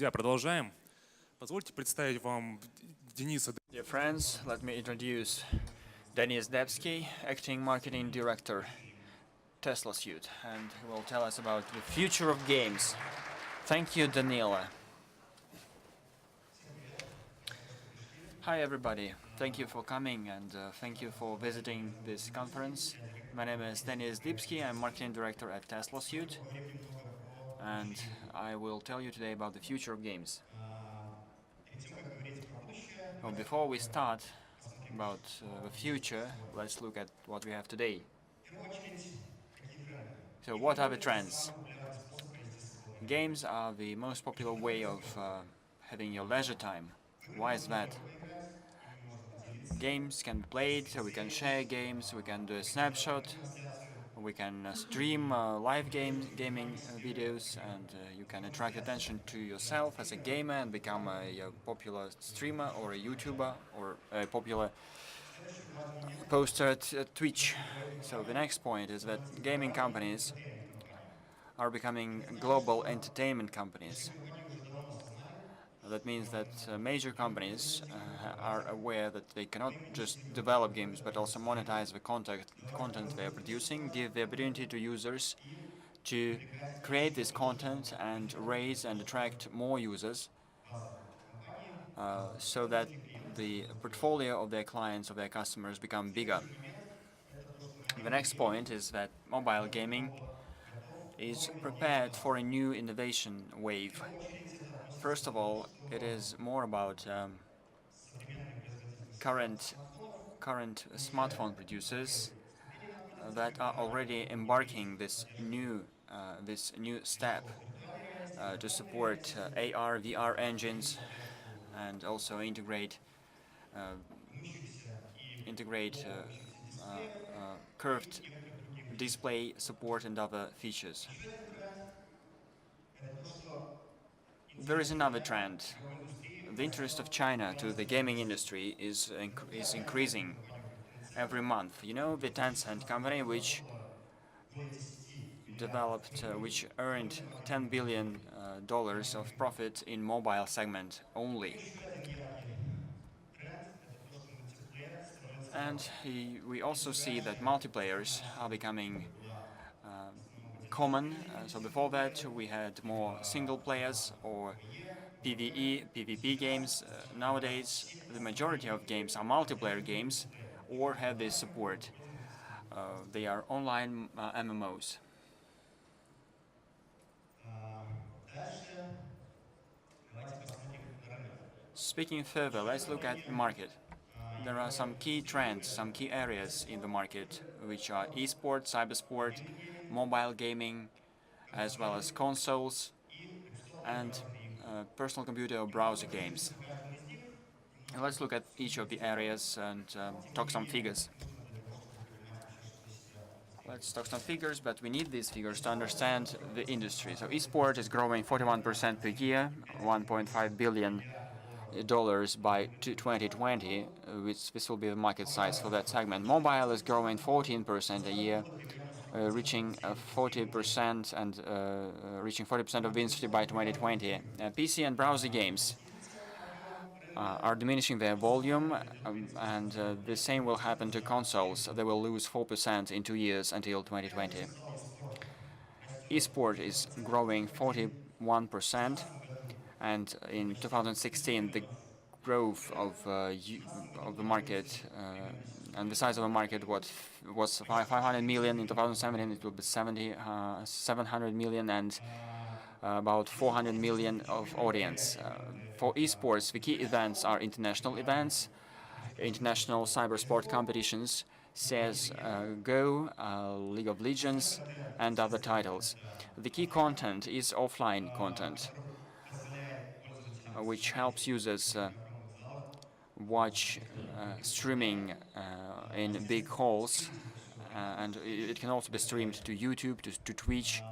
Друзья, продолжаем. Позвольте представить вам Дениса. Dear friends, let me introduce Denis Dybsky, Acting Marketing Director, Teslasuit, and he will tell us about the future of games. Thank you, Danila. Hi everybody, thank you for coming and thank you for visiting this conference. My name is Denis Dybsky, I'm Marketing Director at Teslasuit, and I will tell you today about the future of games. Well, before we start about the future, let's look at what we have today. So what are the trends? Games are the most popular way of having your leisure time. Why is that? Games can be played, so we can share games, we can do a snapshot, we can stream live gaming videos, and you can attract attention to yourself as a gamer and become a popular streamer or a YouTuber or a popular poster at Twitch. So the next point is that gaming companies are becoming global entertainment companies. That means that major companies are aware that they cannot just develop games but also monetize the content they are producing, give the opportunity to users to create this content and raise and attract more users so that the portfolio of their clients, of their customers, become bigger. The next point is that mobile gaming is prepared for a new innovation wave. First of all, it is more about current smartphone producers that are already embarking this new step to support AR, VR engines and also integrate curved display support and other features. There is another trend. The interest of China to the gaming industry is increasing every month. You know, the Tencent company, which which earned $10 billion of profit in mobile segment only. And we also see that multiplayers are becoming common. So before that, we had more single players or PvE, PvP games. Nowadays, the majority of games are multiplayer games or have this support. They are online MMOs. Speaking further, let's look at the market. There are some key trends, some key areas in the market, which are esports, cybersport, mobile gaming, as well as consoles and personal computer or browser games. Let's look at each of the areas and talk some figures. Let's talk some figures, but we need these figures to understand the industry. So esport is growing 41% per year, $1.5 billion by 2020, which this will be the market size for that segment. Mobile is growing 14% a year, reaching 40% and reaching 40% of the industry by 2020. PC and browser games are diminishing their volume, and the same will happen to consoles. They will lose 4% in 2 years until 2020. Esport is growing 41%, and in 2016 the growth of the market and the size of the market was 500 million. In 2017 it will be 700 million and about 400 million of audience. For esports, the key events are international events, international cyber sport competitions, CS:GO, League of Legends, and other titles. The key content is offline content, which helps users watch streaming in big halls, and it can also be streamed to YouTube, to Twitch,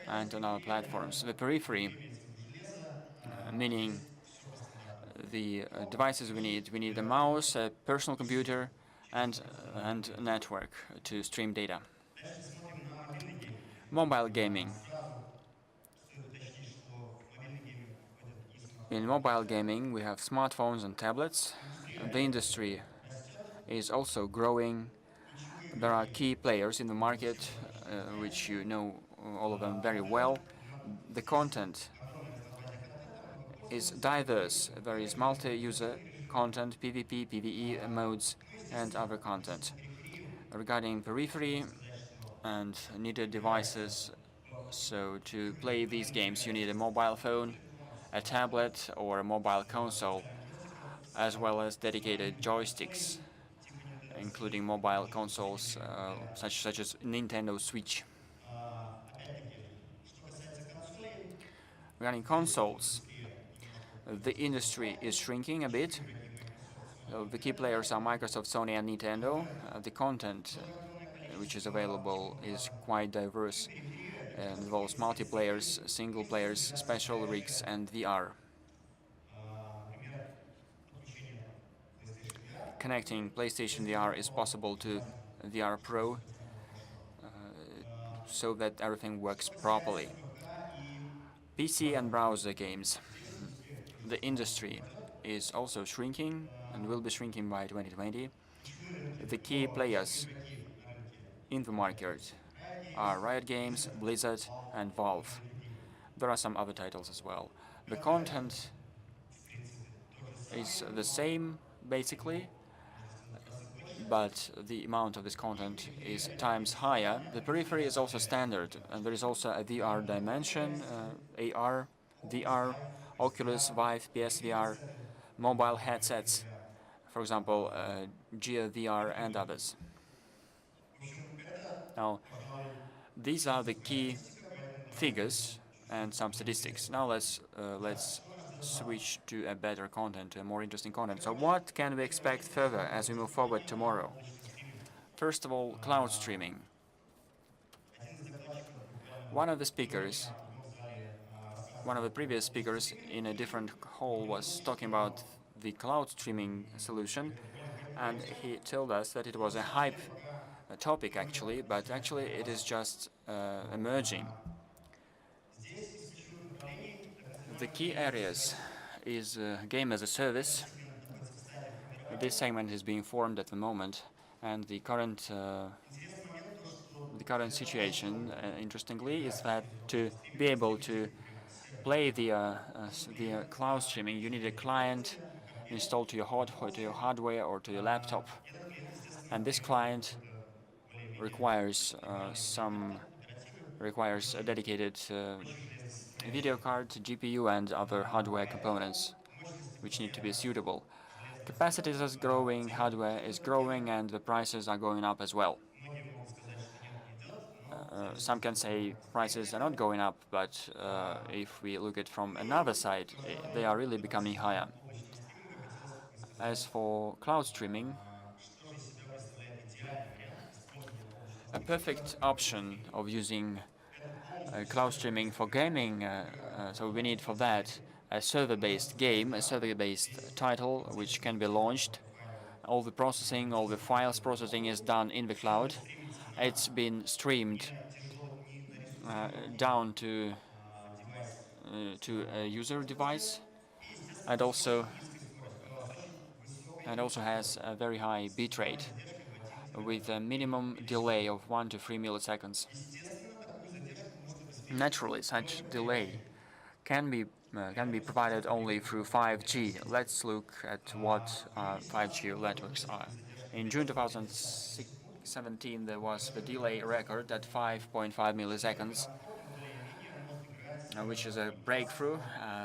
and on other platforms. The periphery, meaning the devices we need a mouse, a personal computer, and a network to stream data. Mobile gaming. In mobile gaming, we have smartphones and tablets. The industry is also growing. There are key players in the market, which you know all of them very well. The content is diverse. There is multi-user content, PvP, PvE modes, and other content. Regarding periphery and needed devices, so to play these games you need a mobile phone, a tablet or a mobile console, as well as dedicated joysticks, including mobile consoles such as Nintendo Switch. Regarding consoles, the industry is shrinking a bit. The key players are Microsoft, Sony, and Nintendo. The content which is available is quite diverse and involves multiplayers, single players, special rigs, and VR. Connecting PlayStation VR is possible to VR Pro so that everything works properly. PC and browser games. The industry is also shrinking and will be shrinking by 2020. The key players in the market are Riot Games, Blizzard, and Valve. There are some other titles as well. The content is the same, basically, but the amount of this content is times higher. The periphery is also standard, and there is also a VR dimension, AR, VR, Oculus, Vive, PSVR, mobile headsets, for example, Gear VR and others. Now, these are the key figures and some statistics. Now let's switch to a better content, to a more interesting content. So what can we expect further as we move forward tomorrow? First of all, cloud streaming. One of the speakers, one of the previous speakers in a different hall was talking about the cloud streaming solution, and he told us that it was a hype topic actually, but actually it is just emerging. The key areas is game as a service. This segment is being formed at the moment, and the current situation, interestingly, is that to be able to play the cloud streaming, you need a client installed to your hardware or to your laptop, and this client requires a dedicated video card, GPU, and other hardware components which need to be suitable. Capacity is growing, hardware is growing, and the prices are going up as well. Some can say prices are not going up, but if we look at it from another side, they are really becoming higher. As for cloud streaming, a perfect option of using cloud streaming for gaming, so we need for that a server-based game, a server-based title which can be launched. All the processing, all the files processing is done in the cloud. It's been streamed down to a user device, and also has a very high bitrate with a minimum delay of 1 to 3 milliseconds. Naturally, such delay can be provided only through 5G. Let's look at what 5G networks are. In June 2017, there was the delay record at 5.5 milliseconds, which is a breakthrough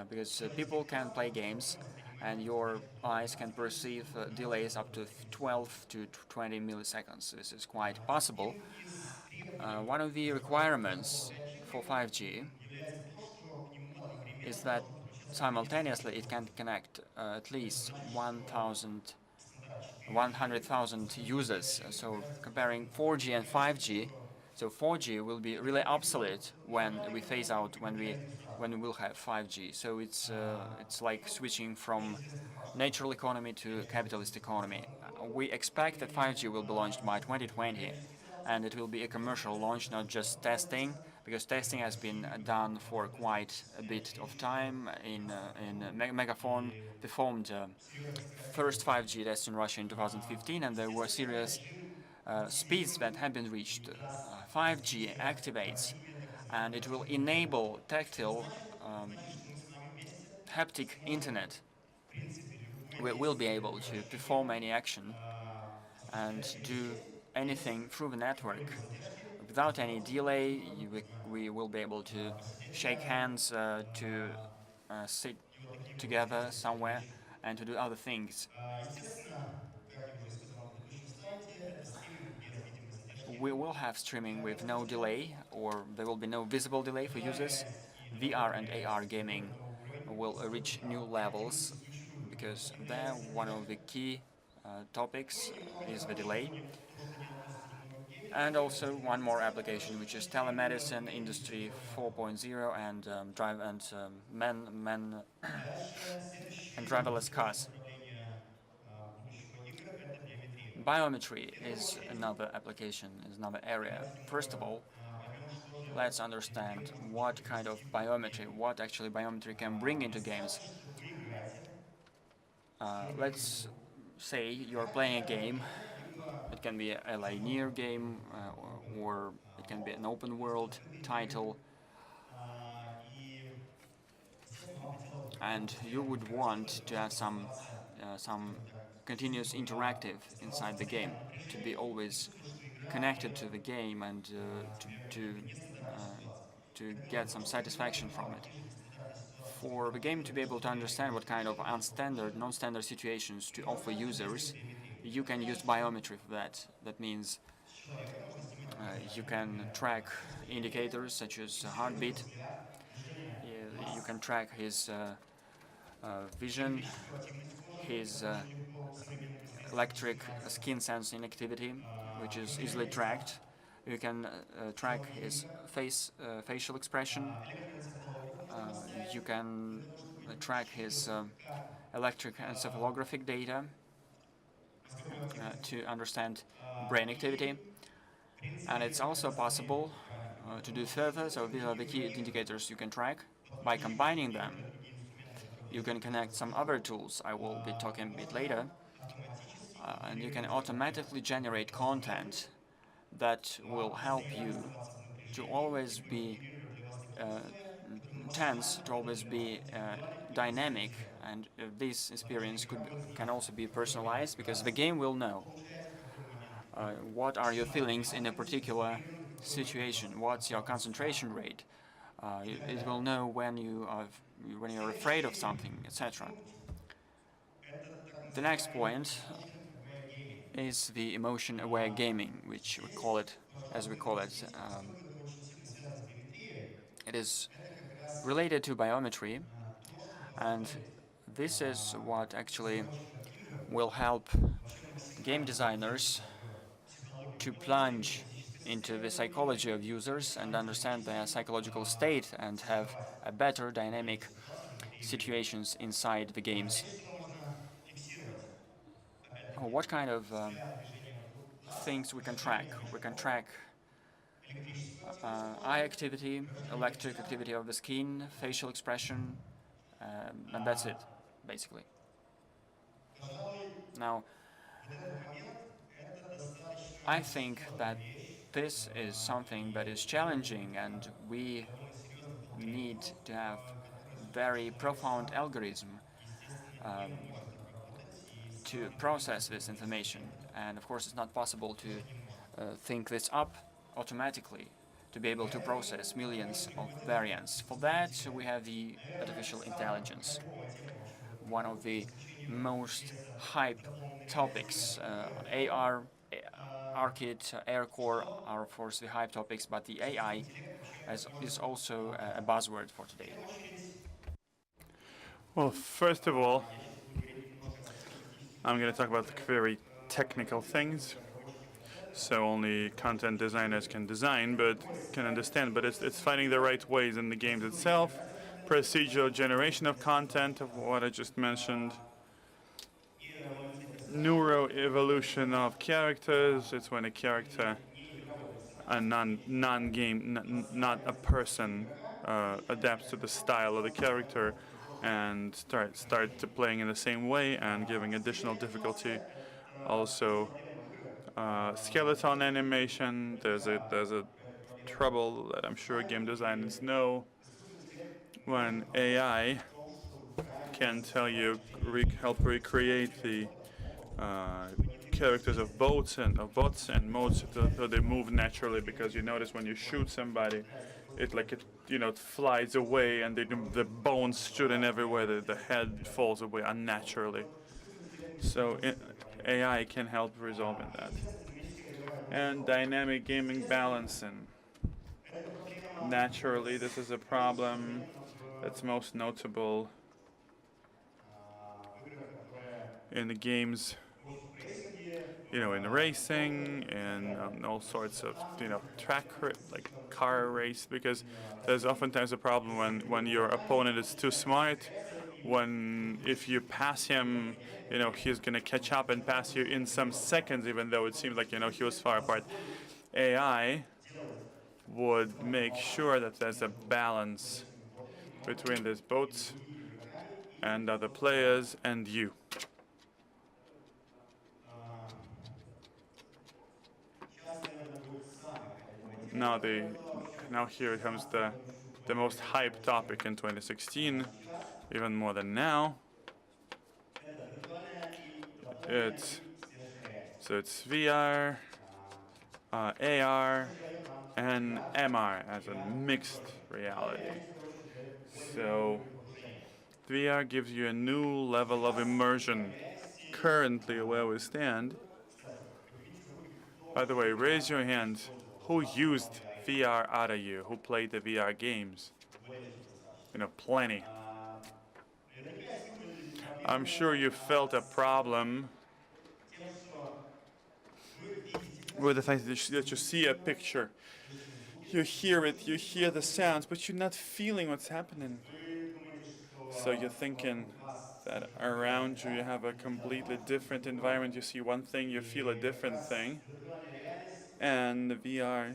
because people can play games and your eyes can perceive delays up to 12 to 20 milliseconds. This is quite possible. One of the requirements for 5G is that simultaneously it can connect at least 100,000 users. So comparing 4G and 5G, so 4G will be really obsolete when we phase out, when we will have 5G. So it's like switching from natural economy to capitalist economy. We expect that 5G will be launched by 2020, and it will be a commercial launch, not just testing, because testing has been done for quite a bit of time. Megaphone performed first 5G test in Russia in 2015, and there were serious speeds that have been reached. 5G activates, and it will enable tactile haptic internet. We will be able to perform any action and do anything through the network without any delay. We will be able to shake hands, to sit together somewhere, and to do other things. We will have streaming with no delay, or there will be no visible delay for users. VR and AR gaming will reach new levels, because there one of the key topics is the delay. And also one more application, which is telemedicine, Industry 4.0, and and driverless cars. Biometry is another application, is another area. First of all, let's understand what kind of biometry, what actually biometry can bring into games. Let's say you're playing a game. It can be a linear game, or it can be an open world title, and you would want to have some continuous interactive inside the game, to be always connected to the game, and to get some satisfaction from it. For the game to be able to understand what kind of unstandard, non-standard situations to offer users, you can use biometry for that. That means you can track indicators such as heartbeat. You can track his vision, his electric skin sensing activity, which is easily tracked. You can track his facial expression. You can track his electric encephalographic data to understand brain activity. And it's also possible to do further. So these are the key indicators you can track. By combining them, you can connect some other tools I will be talking a bit later, and you can automatically generate content that will help you to always be tense, to always be dynamic, and this experience can also be personalized, because the game will know what are your feelings in a particular situation, what's your concentration rate. It will know when you're afraid of something, etc. The next point is the emotion-aware gaming, which we call it, as we call it. It is related to biometry, and this is what actually will help game designers to plunge into the psychology of users and understand their psychological state, and have a better dynamic situations inside the games. What kind of things we can track? We can track eye activity, electric activity of the skin, facial expression, and that's it, basically. Now, I think that this is something that is challenging, and we need to have very profound algorithm to process this information. And of course, it's not possible to think this up automatically, to be able to process millions of variants. For that, we have the artificial intelligence. One of the most hype topics, AR, ARKit, AirCore are of course the hype topics, but the AI is also a buzzword for today. Well, first of all, I'm going to talk about the very technical things. So only content designers can design, but can understand. But it's finding the right ways in the games itself, procedural generation of content, of what I just mentioned, neuroevolution of characters. It's when a character a non-game, not a person, adapts to the style of the character and start to playing in the same way and giving additional difficulty. Also, skeleton animation. There's a trouble that I'm sure game designers know when AI can tell you help recreate the uh, characters of bots and modes so they move naturally, because you notice when you shoot somebody, it flies away and the bones shooting everywhere, the head falls away unnaturally. So AI can help resolving that. And dynamic gaming balancing. Naturally, this is a problem that's most notable in the games, in racing and all sorts of, like car race, because there's oftentimes a problem when your opponent is too smart. If you pass him, he's gonna catch up and pass you in some seconds, even though it seems like, he was far apart. AI would make sure that there's a balance between these boats and other players and you. Now here comes the most hyped topic in 2016, even more than now. It's VR, AR, and MR as a mixed reality. So VR gives you a new level of immersion. Currently, where we stand. By the way, raise your hand. Who used VR out of you? Who played the VR games? Plenty. I'm sure you felt a problem with the fact that you see a picture. You hear it, you hear the sounds, but you're not feeling what's happening. So you're thinking that around you have a completely different environment. You see one thing, you feel a different thing. And the VR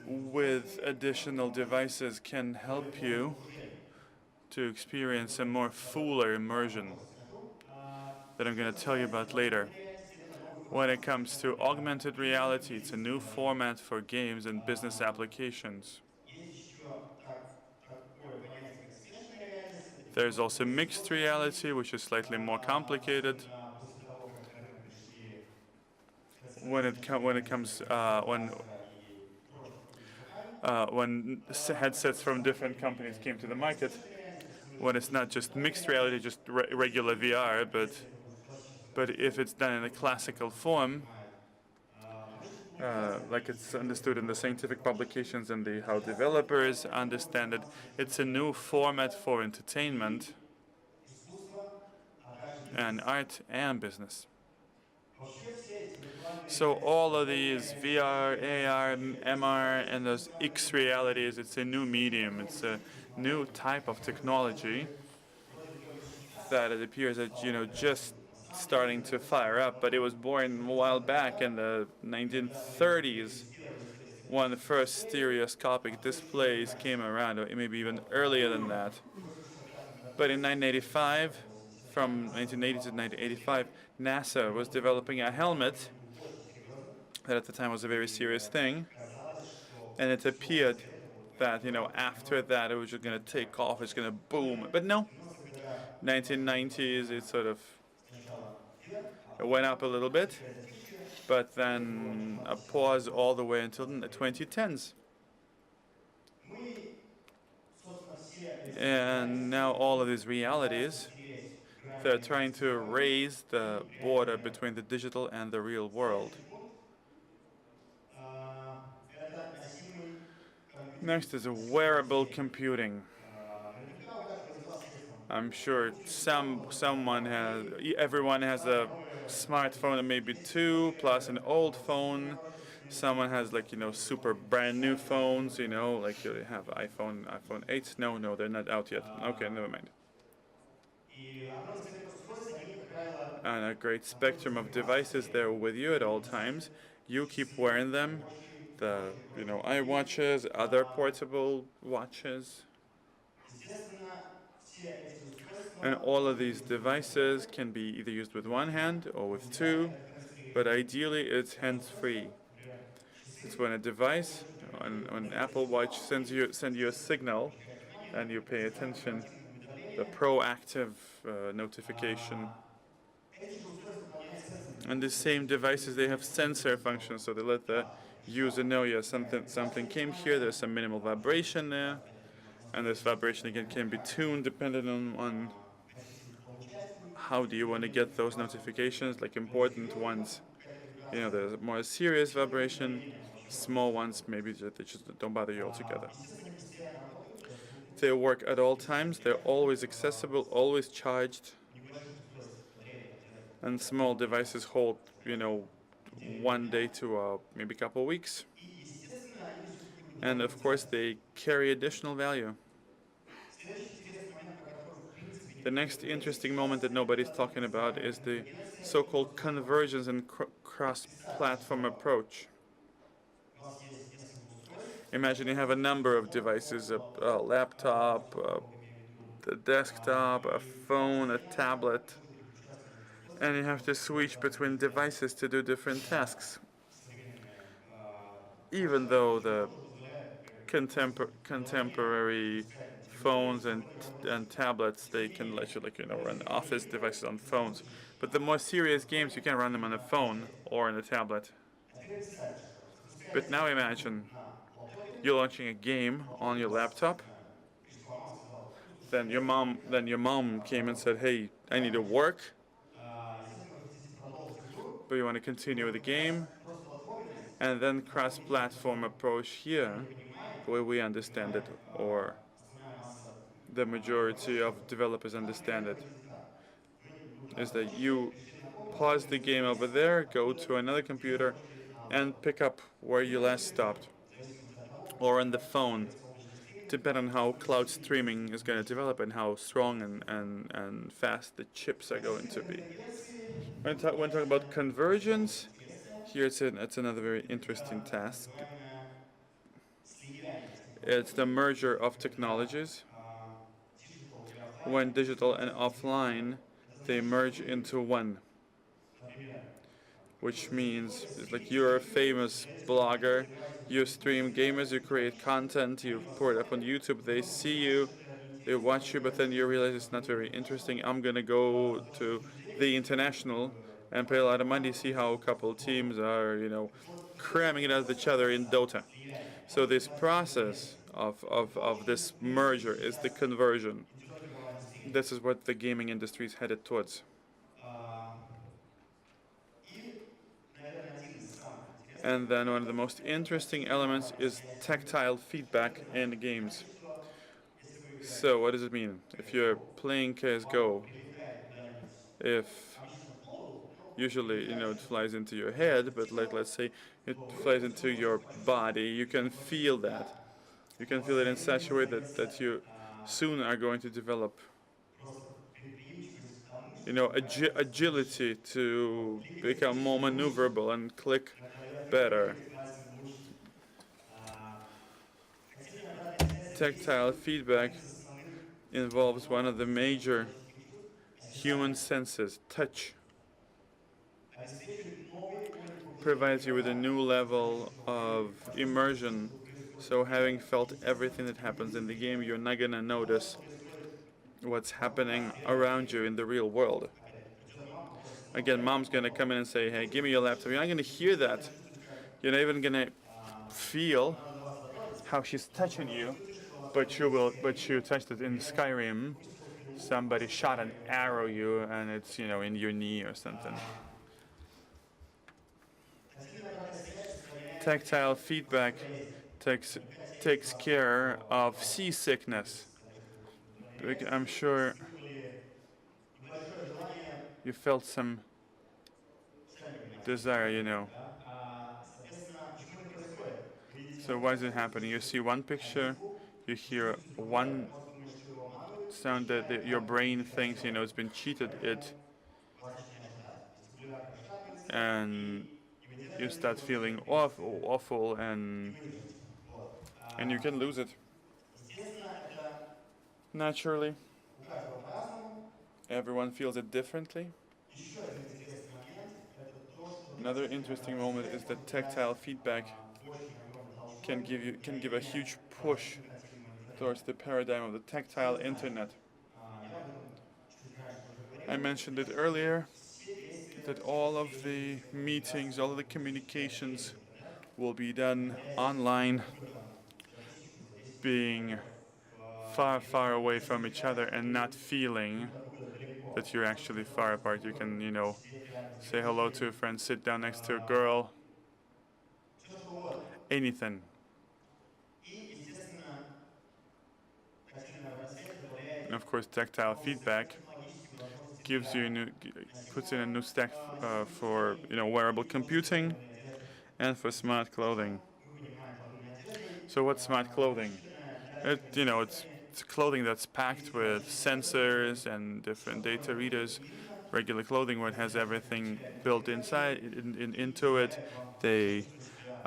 with additional devices can help you to experience a more fuller immersion that I'm going to tell you about later. When it comes to augmented reality, it's a new format for games and business applications. There's also mixed reality, which is slightly more complicated. When headsets from different companies came to the market, when it's not just mixed reality, just regular VR, but if it's done in a classical form, like it's understood in the scientific publications and how developers understand it, it's a new format for entertainment and art and business. So all of these VR, AR, MR, and those X realities, it's a new medium. It's a new type of technology that it appears that, just starting to fire up. But it was born a while back in the 1930s when the first stereoscopic displays came around, or maybe even earlier than that. But in 1985, from 1980 to 1985, NASA was developing a helmet that at the time was a very serious thing, and it appeared that after that it was just going to take off, it's going to boom. But no, 1990s it sort of went up a little bit, but then a pause all the way until the 2010s. And now all of these realities, they're trying to raise the border between the digital and the real world. Next is wearable computing. I'm sure everyone has a smartphone, and maybe two, plus an old phone. Someone has super brand new phones, like you have iPhone 8. No, they're not out yet. Okay, never mind. And a great spectrum of devices there with you at all times. You keep wearing them, the iWatches, other portable watches, and all of these devices can be either used with one hand or with two, but ideally it's hands-free. It's when a device, when Apple Watch send you a signal, and you pay attention, the proactive notification. And the same devices, they have sensor functions, so they let the user know, yeah, something came here. There's some minimal vibration there, and this vibration again can be tuned depending on how do you want to get those notifications, like important ones. There's more serious vibration, small ones maybe they just don't bother you altogether. They work at all times, they're always accessible, always charged, and small devices hold, 1 day to maybe a couple of weeks. And of course, they carry additional value. The next interesting moment that nobody's talking about is the so-called convergence and cross-platform approach. Imagine you have a number of devices, a laptop, a desktop, a phone, a tablet, and you have to switch between devices to do different tasks. Even though the contemporary phones and tablets, they can let you run office devices on phones, but the more serious games you can run them on a phone or on a tablet. But now imagine you're launching a game on your laptop. Then your mom came and said, "Hey, I need to work," but you want to continue with the game. And then cross-platform approach here, the way we understand it, or the majority of developers understand it, is that you pause the game over there, go to another computer, and pick up where you last stopped, or on the phone, depending on how cloud streaming is going to develop and how strong and fast the chips are going to be. When talking about convergence, here it's another very interesting task. It's the merger of technologies. When digital and offline, they merge into one. Which means it's like you're a famous blogger, you stream gamers, you create content, you put it up on YouTube, they see you, they watch you, but then you realize it's not very interesting. I'm gonna go to the international and pay a lot of money, see how a couple teams are, cramming it at each other in Dota. So this process of this merger is the conversion. This is what the gaming industry is headed towards. And then one of the most interesting elements is tactile feedback in games. So what does it mean? If you're playing CSGO, if usually it flies into your head, but let's say it flies into your body, you can feel that. You can feel it in such a way that you soon are going to develop agility to become more maneuverable and click better. Tactile feedback involves one of the major human senses, touch. Provides you with a new level of immersion. So having felt everything that happens in the game, you're not gonna notice what's happening around you in the real world. Again, mom's gonna come in and say, "Hey, give me your laptop." You're not gonna hear that. You're not even gonna feel how she's touching you, but you touched it in Skyrim. Somebody shot an arrow you, and it's in your knee or something. Tactile feedback takes care of seasickness. I'm sure you felt some desire, So why is it happening? You see one picture, you hear one sound that your brain thinks, it's been cheated, and you start feeling awful, and you can lose it. Naturally, everyone feels it differently. Another interesting moment is that tactile feedback can give a huge push towards the paradigm of the tactile internet. I mentioned it earlier that all of the meetings, all of the communications will be done online, being far, far away from each other and not feeling that you're actually far apart. You can, say hello to a friend, sit down next to a girl, anything. And of course, tactile feedback gives you puts in a new stack for wearable computing and for smart clothing. So what's smart clothing? It's clothing that's packed with sensors and different data readers. Regular clothing where it has everything built inside into it. They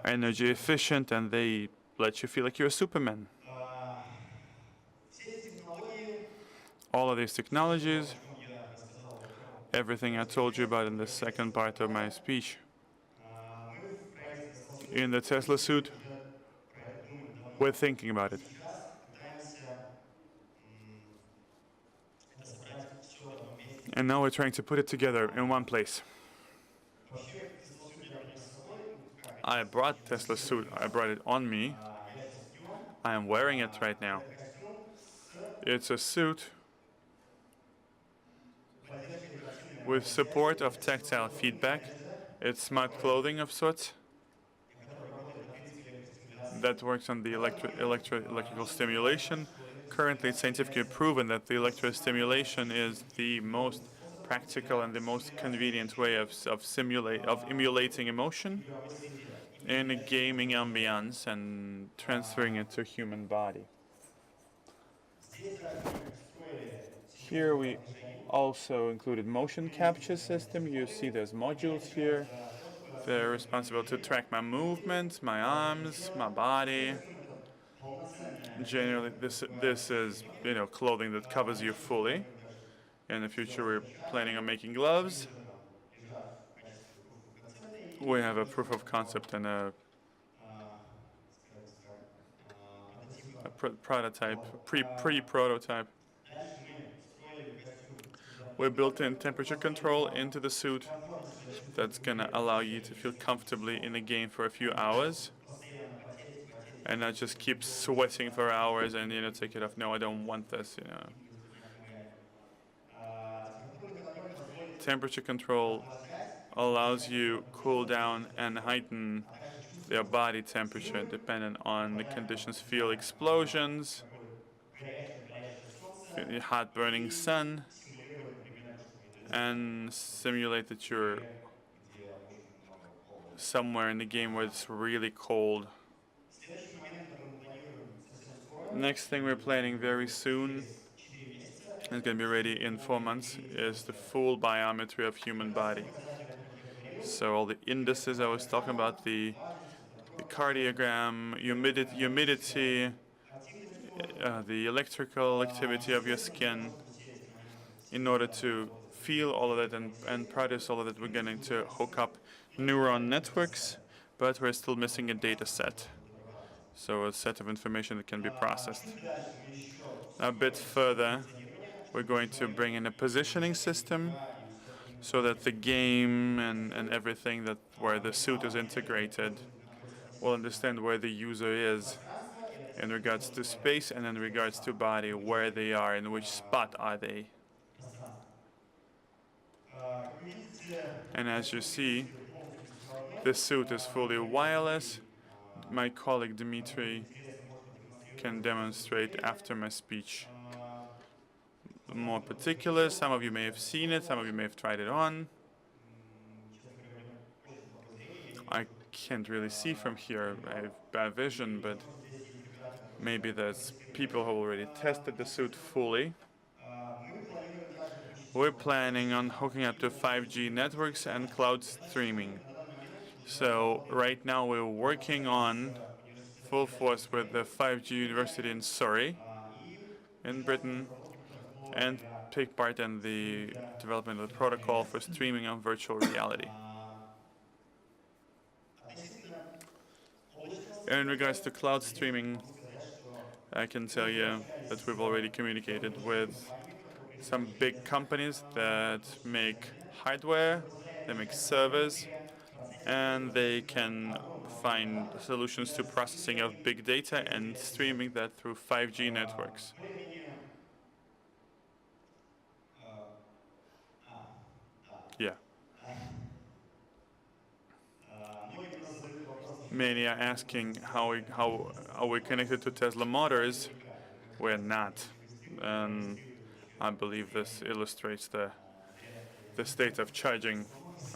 are energy efficient and they let you feel like you're a Superman. All of these technologies, everything I told you about in the second part of my speech. In the Teslasuit, we're thinking about it. And now we're trying to put it together in one place. I brought Teslasuit, I brought it on me. I am wearing it right now. It's a suit with support of tactile feedback. It's smart clothing of sorts that works on the electrical stimulation. Currently, it's scientifically proven that the electrostimulation is the most practical and the most convenient way of emulating emotion in a gaming ambiance and transferring it to a human body. Here we also included motion capture system. You see there's modules here. They're responsible to track my movements, my arms, my body. Generally, this is clothing that covers you fully. In the future, we're planning on making gloves. We have a proof of concept and a prototype, pre-prototype. We built in temperature control into the suit that's gonna allow you to feel comfortably in the game for a few hours and not just keep sweating for hours and take it off. No, I don't want this. Temperature control allows you cool down and heighten their body temperature depending on the conditions. Feel explosions, feel the hot burning sun, and simulate that you're somewhere in the game where it's really cold. Next thing we're planning very soon, it's going to be ready in 4 months, is the full biometry of human body. So all the indices I was talking about, the cardiogram, humidity, the electrical activity of your skin. In order to feel all of that and produce all of that, we're going to hook up neuron networks, but we're still missing a data set. So a set of information that can be processed. A bit further, we're going to bring in a positioning system so that the game and everything where the suit is integrated will understand where the user is in regards to space and in regards to body, where they are, in which spot are they. And as you see, this suit is fully wireless. My colleague Dmitry can demonstrate after my speech more particulars. Some of you may have seen it, some of you may have tried it on. I can't really see from here, I have bad vision, but maybe there's people who already tested the suit fully. We're planning on hooking up to 5G networks and cloud streaming. So right now we're working on full force with the 5G University in Surrey, in Britain, and take part in the development of the protocol for streaming on virtual reality. In regards to cloud streaming, I can tell you that we've already communicated with some big companies that make hardware, they make servers, and they can find solutions to processing of big data and streaming that through 5G networks. Yeah. Many are asking how are we connected to Tesla Motors. We're not. And I believe this illustrates the state of charging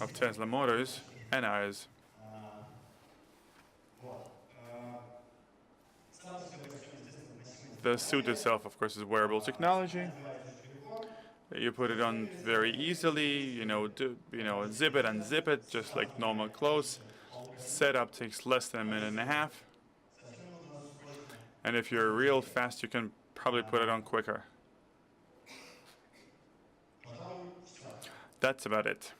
of Tesla Motors and ours. The suit itself, of course, is wearable technology. You put it on very easily, zip it, unzip it, just like normal clothes. Setup takes less than a minute and a half. And if you're real fast, you can probably put it on quicker. That's about it.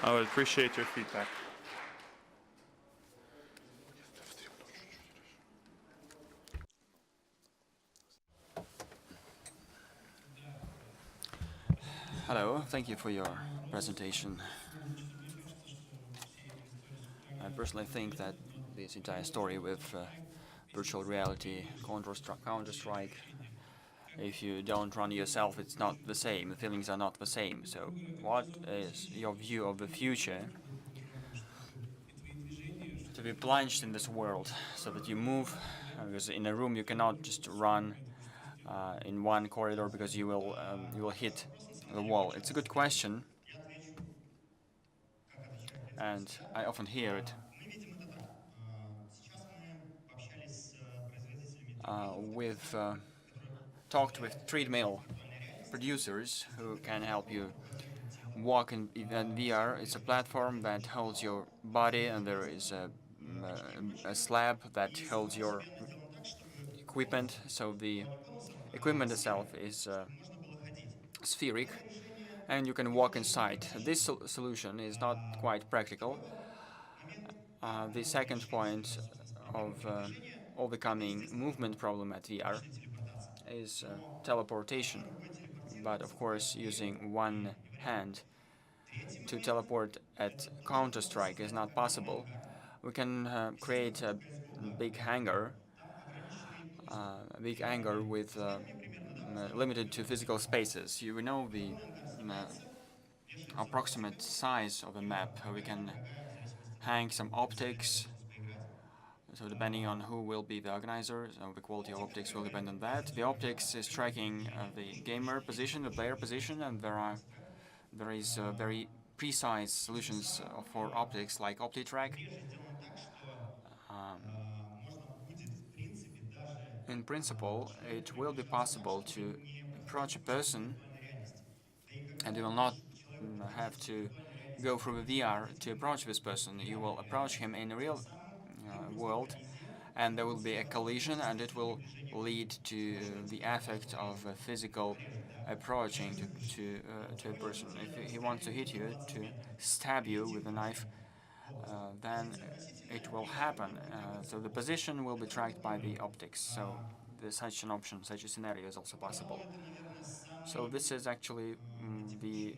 I would appreciate your feedback. Hello, thank you for your presentation. I personally think that this entire story with virtual reality, Counter-Strike, if you don't run yourself, it's not the same. The feelings are not the same. So what is your view of the future to be plunged in this world so that you move? Because in a room you cannot just run in one corridor because you will hit the wall. It's a good question, and I often hear it. We've talked with treadmill producers who can help you walk in VR. It's a platform that holds your body, and there is a slab that holds your equipment. So the equipment itself is spheric, and you can walk inside. This solution is not quite practical. The second point of overcoming movement problem at VR is teleportation, but of course using one hand to teleport at Counter-Strike is not possible. We can create a big hangar with limited to physical spaces. You know the approximate size of a map. We can hang some optics. So depending on who will be the organizer, so the quality of optics will depend on that. The optics is tracking the gamer position, the player position, and there is very precise solutions for optics like OptiTrack. In principle, it will be possible to approach a person, and you will not have to go through the VR to approach this person. You will approach him in the real world, and there will be a collision, and it will lead to the effect of a physical approaching to a person. If he wants to hit you, to stab you with a knife, then it will happen. So the position will be tracked by the optics. So such an option, such a scenario is also possible. So this is actually the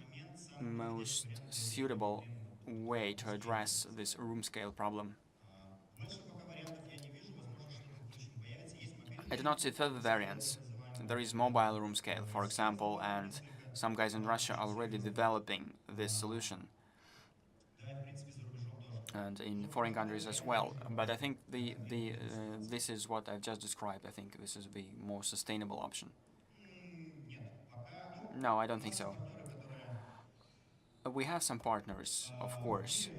most suitable way to address this room scale problem. I do not see further variants. There is mobile room scale, for example, and some guys in Russia are already developing this solution, and in foreign countries as well. But I think this is what I've just described. I think this is the more sustainable option. No, I don't think so. We have some partners, of course,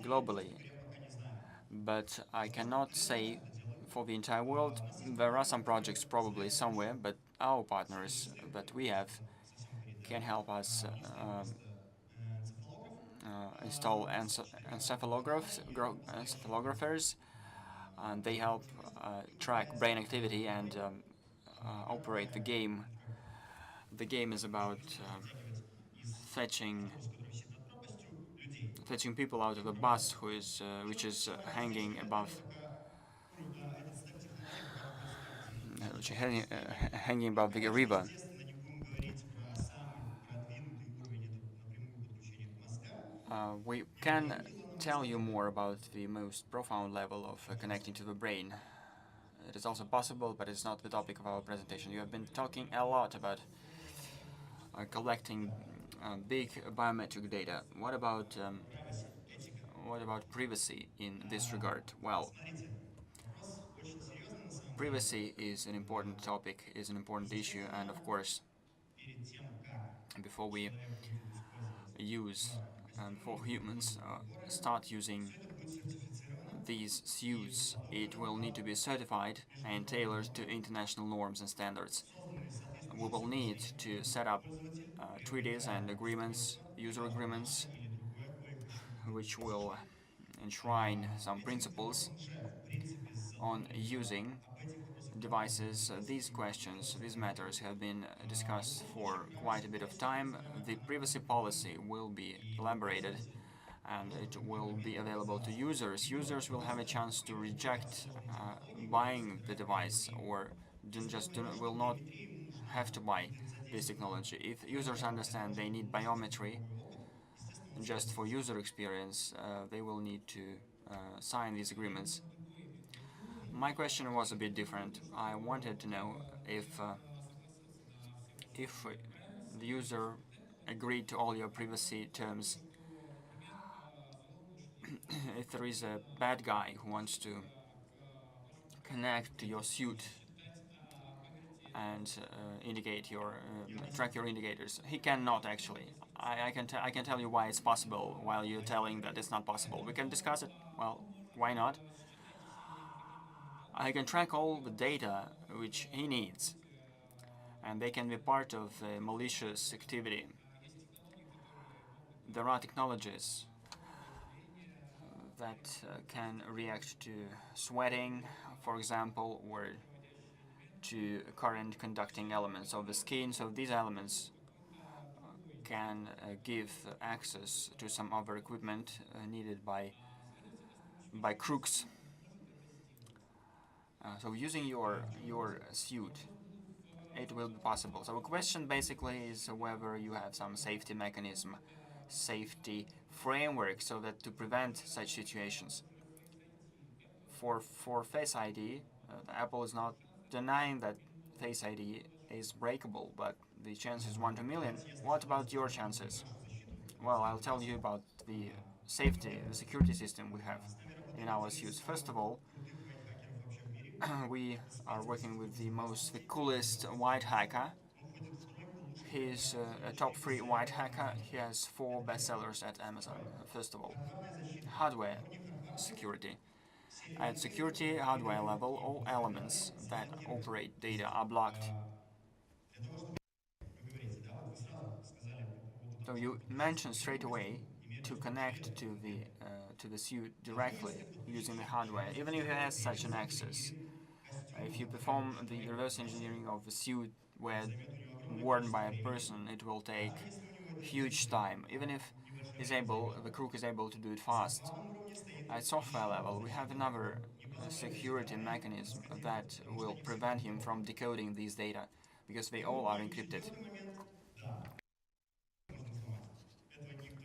globally, but I cannot say for the entire world. There are some projects probably somewhere, but our partners that we have can help us install encephalographers, and they help track brain activity and operate the game. The game is about fetching people out of a bus which is hanging above hanging above the river. We can tell you more about the most profound level of connecting to the brain. It is also possible, but it's not the topic of our presentation. You have been talking a lot about collecting big biometric data. What about privacy in this regard? Well, privacy is an important topic, is an important issue, and of course, before we use and before humans start using these suits, it will need to be certified and tailored to international norms and standards. We will need to set up treaties and agreements, user agreements, which will enshrine some principles on using devices. These questions, these matters have been discussed for quite a bit of time. The privacy policy will be elaborated and it will be available to users. Users will have a chance to reject buying the device or will not have to buy this technology. If users understand they need biometry just for user experience, they will need to sign these agreements. My question was a bit different. I wanted to know if the user agreed to all your privacy terms. If there is a bad guy who wants to connect to your suit and track your indicators, he cannot actually. I can tell you why it's possible while you're telling that it's not possible. We can discuss it. Well, why not? I can track all the data which he needs, and they can be part of a malicious activity. There are technologies that can react to sweating, for example, or to current conducting elements of the skin. So these elements can give access to some other equipment needed by crooks. So using your suit, it will be possible. So the question basically is whether you have some safety mechanism, safety framework, so that to prevent such situations. For Face ID, Apple is not denying that Face ID is breakable, but the chance is 1 to million. What about your chances? Well, I'll tell you about the security system we have in our suits. First of all, we are working with the coolest white hacker. He's a top 3 white hacker. He has 4 bestsellers at Amazon. First of all, hardware security. At security hardware level, all elements that operate data are blocked. So you mentioned straight away to connect to the suit directly using the hardware, even if it has such an access. If you perform the reverse engineering of the suit worn by a person, it will take huge time. Even if the crook is able to do it fast. At software level, we have another security mechanism that will prevent him from decoding these data, because they all are encrypted.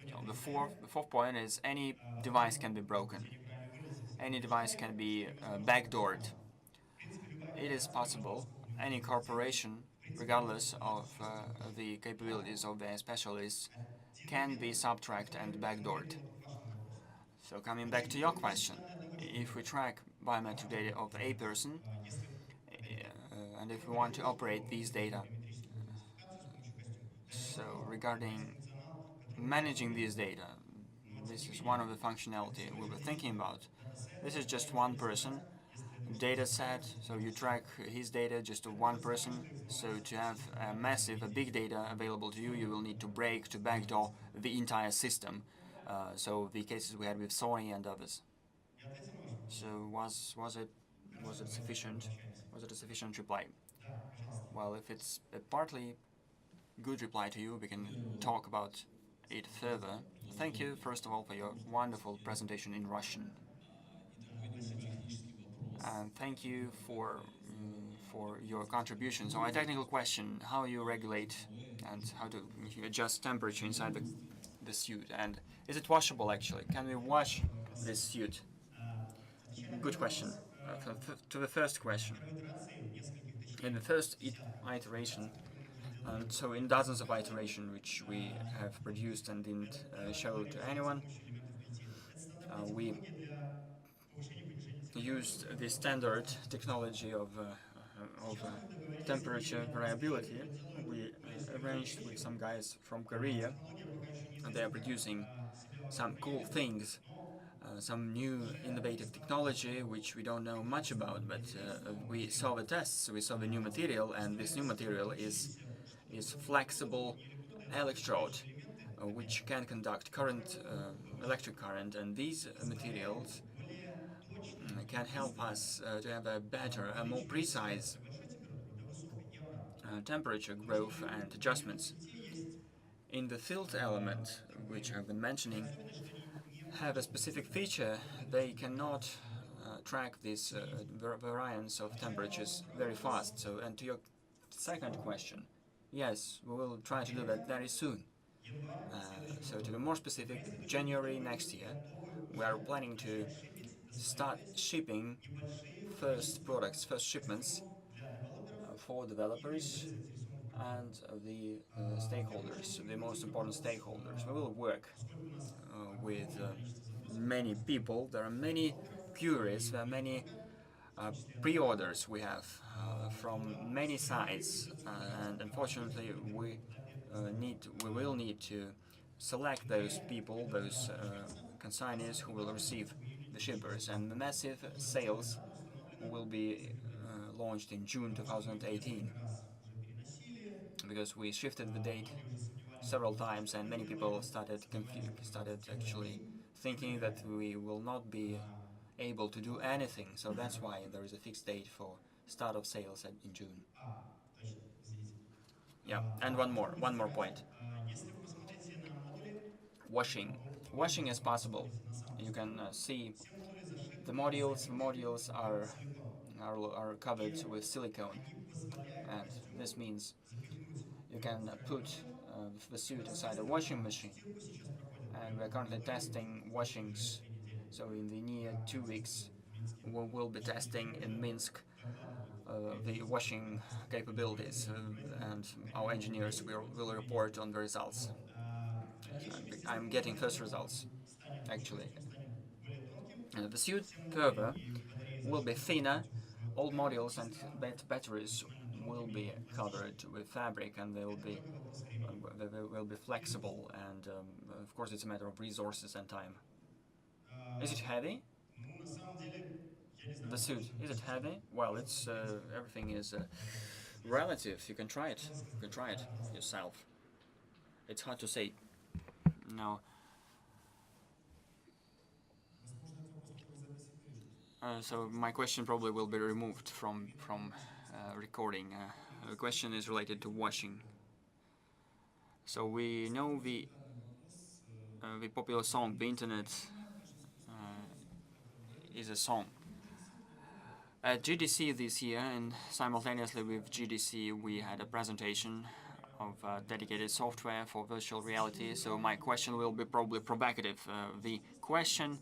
So the fourth point is any device can be broken. Any device can be backdoored. It is possible. Any corporation, regardless of the capabilities of their specialists, can be subtracked and backdoored. So coming back to your question, if we track biometric data of a person, and if we want to operate these data, so regarding managing these data, this is one of the functionality we were thinking about. This is just one person. data set, so you track his data just to one person. So to have a big data available to you, you will need to backdoor the entire system. So the cases we had with Sony and others. So was it sufficient? Was it a sufficient reply? Well, if it's a partly good reply to you, we can talk about it further. Thank you, first of all, for your wonderful presentation in Russian. And thank you for your contribution. So, a technical question: how you regulate and how to adjust temperature inside the suit, and is it washable actually? Can we wash this suit? Good question. To the first question, in the first iteration, and so in dozens of iterations which we have produced and didn't show to anyone, we used the standard technology of temperature variability. We arranged with some guys from Korea, and they are producing some cool things, some new innovative technology which we don't know much about, but we saw the tests, we saw the new material, and this new material is flexible electrode which can conduct current, electric current, and these materials can help us to have a better, a more precise temperature growth and adjustments. In the field element, which I've been mentioning, have a specific feature. They cannot track these variance of temperatures very fast. So, and to your second question, yes, we will try to do that very soon. So to be more specific, January next year, we are planning to start shipping first products, first shipments for developers and the stakeholders, the most important stakeholders. We will work with many people. There are many queries, there are many pre-orders we have from many sides, and unfortunately we will need to select those people, those consignees who will receive the shippers, and the massive sales will be launched in June 2018, because we shifted the date several times and many people started actually thinking that we will not be able to do anything. So that's why there is a fixed date for start of sales in June. Yeah, and one more point. Washing is possible. You can see the modules. The modules are covered with silicone, and this means you can put the suit inside a washing machine. And we're currently testing washings. So in the near 2 weeks, we will be testing in Minsk the washing capabilities, and our engineers will report on the results. I'm getting first results, actually. The suit further will be thinner. All modules and batteries will be covered with fabric, and they will be flexible. And of course, it's a matter of resources and time. Is it heavy? The suit, is it heavy? Well, it's everything is relative. You can try it. You can try it yourself. It's hard to say. No. So my question probably will be removed from recording. The question is related to washing. So we know the popular song, the internet is a song. At GDC this year, and simultaneously with GDC, we had a presentation of dedicated software for virtual reality. So my question will be probably provocative. The question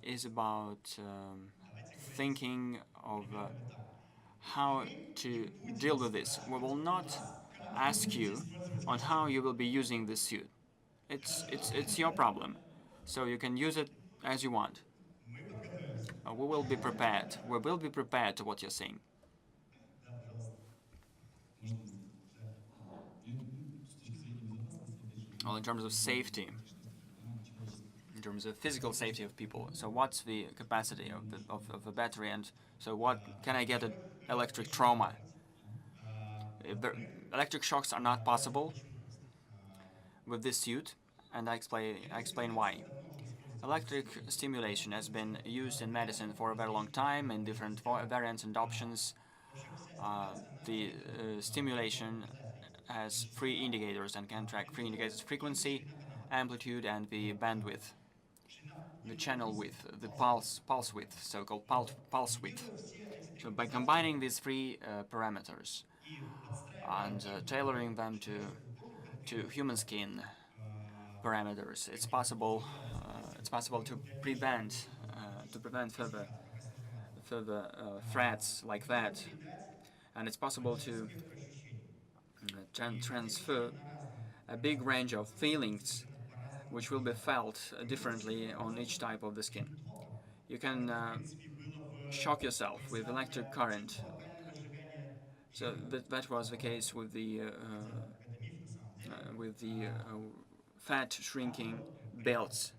is about thinking of how to deal with this. We will not ask you on how you will be using this suit. It's your problem, so you can use it as you want. We will be prepared. We will be prepared to what you're saying. Well, in terms of safety, terms of physical safety of people. So what's the capacity of the battery, and so what can I get an electric trauma? Electric shocks are not possible with this suit, and I explain why. Electric stimulation has been used in medicine for a very long time in different variants and options. The stimulation has three indicators and can track three indicators: frequency, amplitude, and the bandwidth, the channel width, the pulse width, so-called pulse width. So by combining these three parameters and tailoring them to human skin parameters, it's possible to prevent further threats like that, and it's possible to transfer a big range of feelings which will be felt differently on each type of the skin. You can shock yourself with electric current. So that was the case with the fat shrinking belts.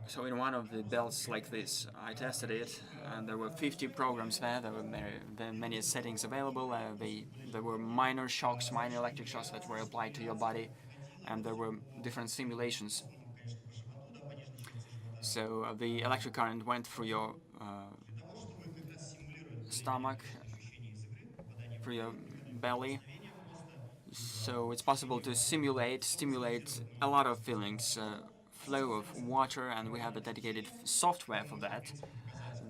So in one of the belts like this, I tested it, and there were 50 programs there. There were many settings available. There were minor shocks, minor electric shocks that were applied to your body, and there were different simulations. So the electric current went through your stomach, through your belly. So it's possible to stimulate a lot of feelings, flow of water, and we have a dedicated software for that.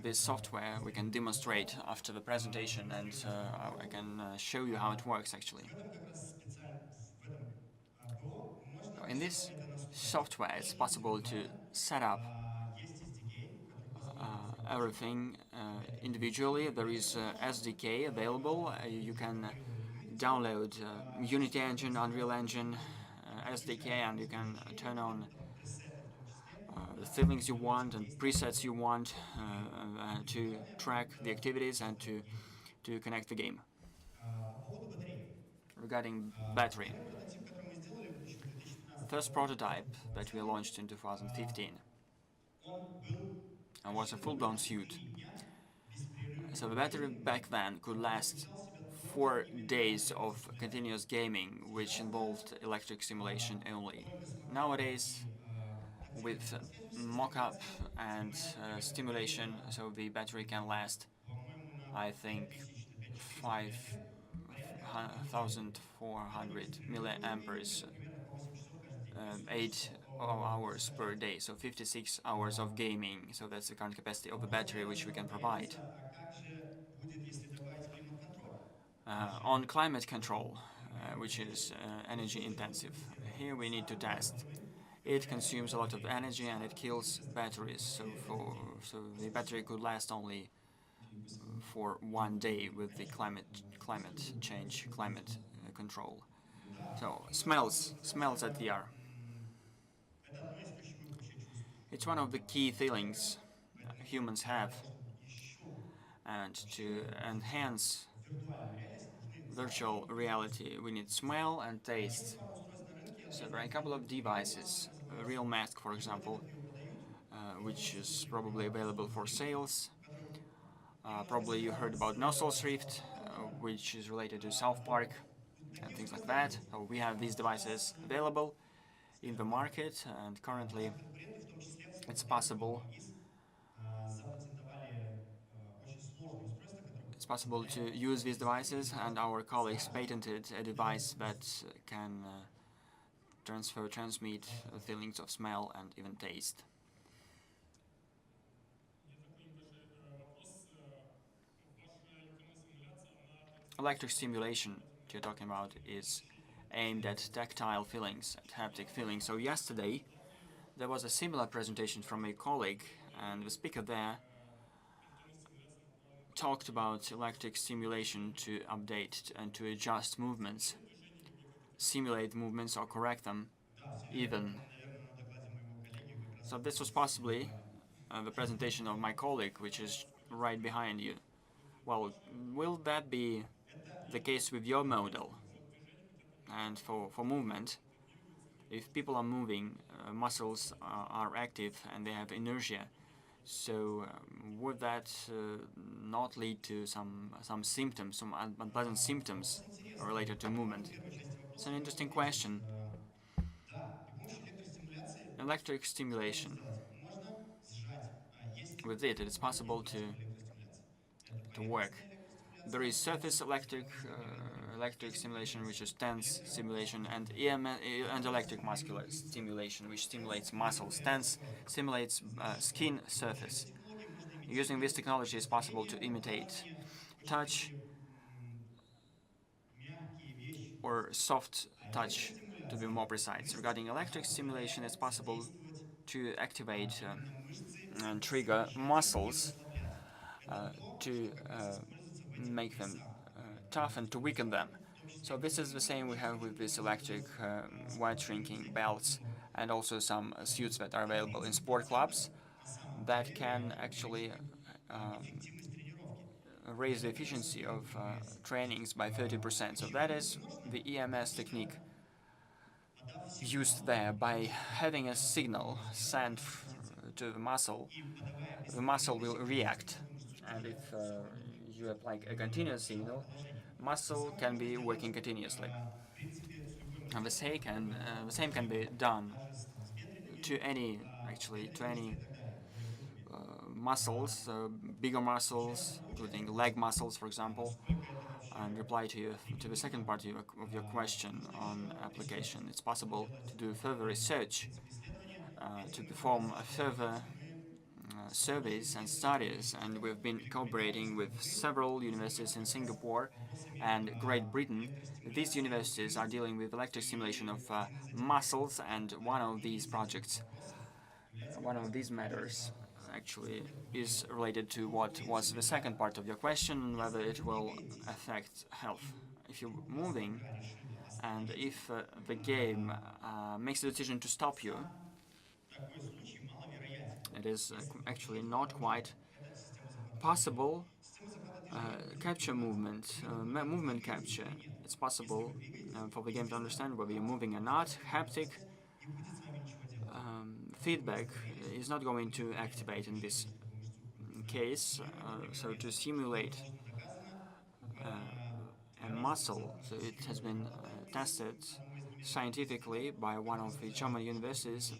This software we can demonstrate after the presentation, and I can show you how it works actually. In this software, it's possible to set up everything individually. There is SDK available. You can download Unity Engine, Unreal Engine, SDK, and you can turn on the settings you want and presets you want to track the activities and to connect the game. Regarding battery, the first prototype that we launched in 2015 and was a full-blown suit. So the battery back then could last 4 days of continuous gaming, which involved electric stimulation only. Nowadays, with mock-up and stimulation, so the battery can last, I think, 5,400 milliamperes, 8 hours per day, so 56 hours of gaming. So that's the current capacity of the battery which we can provide. On climate control, which is energy intensive, here we need to test. It consumes a lot of energy and it kills batteries, so the battery could last only for 1 day with the climate change, climate control. So smells at VR. It's one of the key feelings humans have, and to enhance virtual reality we need smell and taste. So there are a couple of devices, a real mask for example, which is probably available for sales. Probably you heard about Nostrils Rift, which is related to South Park and things like that. So we have these devices available in the market, and currently it's possible to use these devices, and our colleagues patented a device that can transmit feelings of smell and even taste. Electric stimulation you're talking about is aimed at tactile feelings, at haptic feelings. So yesterday there was a similar presentation from a colleague, and the speaker there talked about electric stimulation to update and to adjust movements, simulate movements or correct them even. So this was possibly the presentation of my colleague, which is right behind you. Well, will that be the case with your model? And for movement, If people are moving, muscles are active and they have inertia. So would that not lead to some symptoms, some unpleasant symptoms related to movement? It's an interesting question. Electric stimulation. With it is possible to work. There is surface electric stimulation, which is tense stimulation, and and electric muscular stimulation, which stimulates muscles. Tense stimulates skin surface. Using this technology, it's possible to imitate touch or soft touch, to be more precise. Regarding electric stimulation, it's possible to activate and trigger muscles to make them tough and to weaken them. So this is the same we have with these electric wide shrinking belts and also some suits that are available in sport clubs that can actually raise the efficiency of trainings by 30%. So that is the EMS technique used there. By having a signal sent to the muscle will react. And if you apply a continuous signal, muscle can be working continuously. And the same can be done to any muscles, bigger muscles, including leg muscles, for example. And reply to the second part of your question on application. It's possible to do further research, to perform further surveys and studies, and we've been cooperating with several universities in Singapore and Great Britain. These universities are dealing with electric stimulation of muscles, and one of these projects, one of these matters, actually is related to what was the second part of your question, whether it will affect health. If you're moving and if the game makes the decision to stop you, it is actually not quite possible capture movement, movement capture. It's possible for the game to understand whether you're moving or not. Haptic feedback is not going to activate in this case. So to simulate a muscle, so it has been tested scientifically by one of the German universities.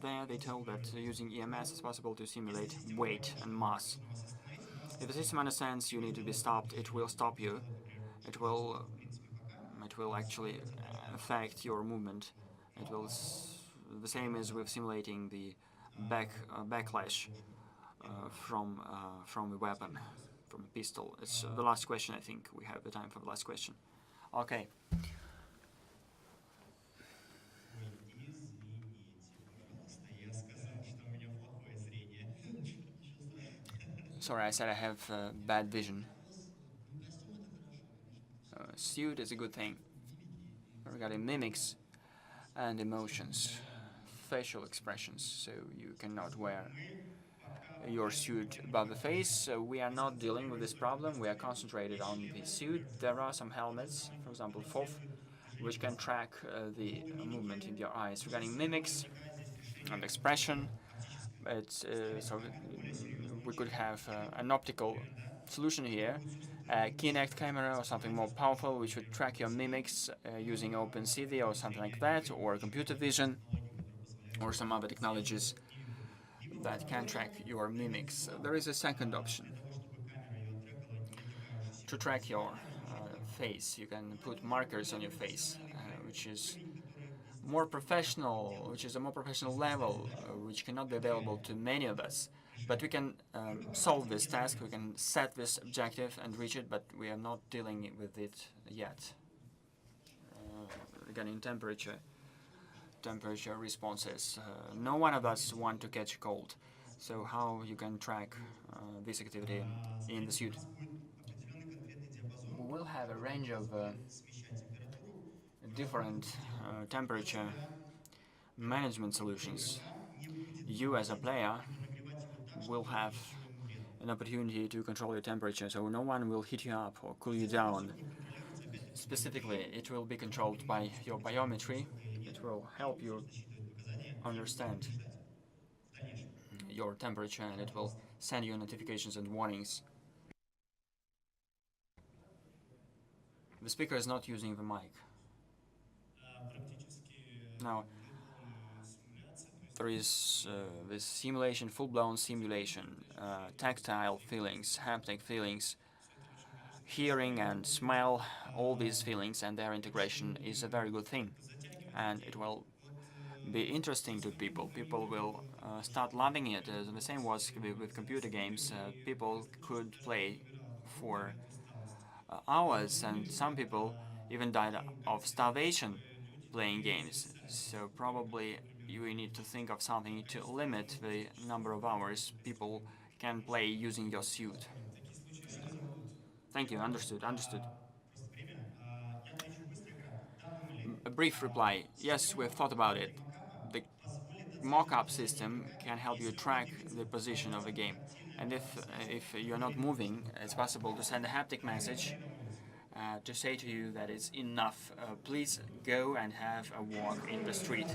There they told that using EMS is possible to simulate weight and mass. If the system understands you need to be stopped, it will stop you. It will actually affect your movement. It will the same as with simulating the backlash from a weapon, from a pistol. It's the last question. I think we have the time for the last question. Okay. Sorry, I said I have bad vision. Suit is a good thing. Regarding mimics and emotions, facial expressions, so you cannot wear your suit above the face. So we are not dealing with this problem. We are concentrated on the suit. There are some helmets, for example, FOF, which can track the movement in your eyes. Regarding mimics and expression, so we could have an optical solution here, a Kinect camera or something more powerful, which would track your mimics using OpenCV or something like that, or computer vision, or some other technologies that can track your mimics. There is a second option. To track your face, you can put markers on your face, which is a more professional level, which cannot be available to many of us. But we can solve this task, we can set this objective and reach it, but we are not dealing with it yet. Regarding temperature responses, no one of us want to catch a cold. So how you can track this activity in the suit? We will have a range of different temperature management solutions. You as a player will have an opportunity to control your temperature, so no one will heat you up or cool you down. Specifically, it will be controlled by your biometry. It It will help you understand your temperature, and it will send you notifications and warnings. The speaker is not using the mic. Now, there is this simulation, full-blown simulation, tactile feelings, haptic feelings, hearing and smell, all these feelings and their integration is a very good thing. And it will be interesting to people. People will start loving it. The same was with computer games. People could play for hours, and some people even died of starvation playing games. So probably you need to think of something to limit the number of hours people can play using your suit. Thank you. Understood. Understood. A brief reply. Yes, we've thought about it. The mock-up system can help you track the position of the game. And if you're not moving, it's possible to send a haptic message to say to you that it's enough. Please go and have a walk in the street.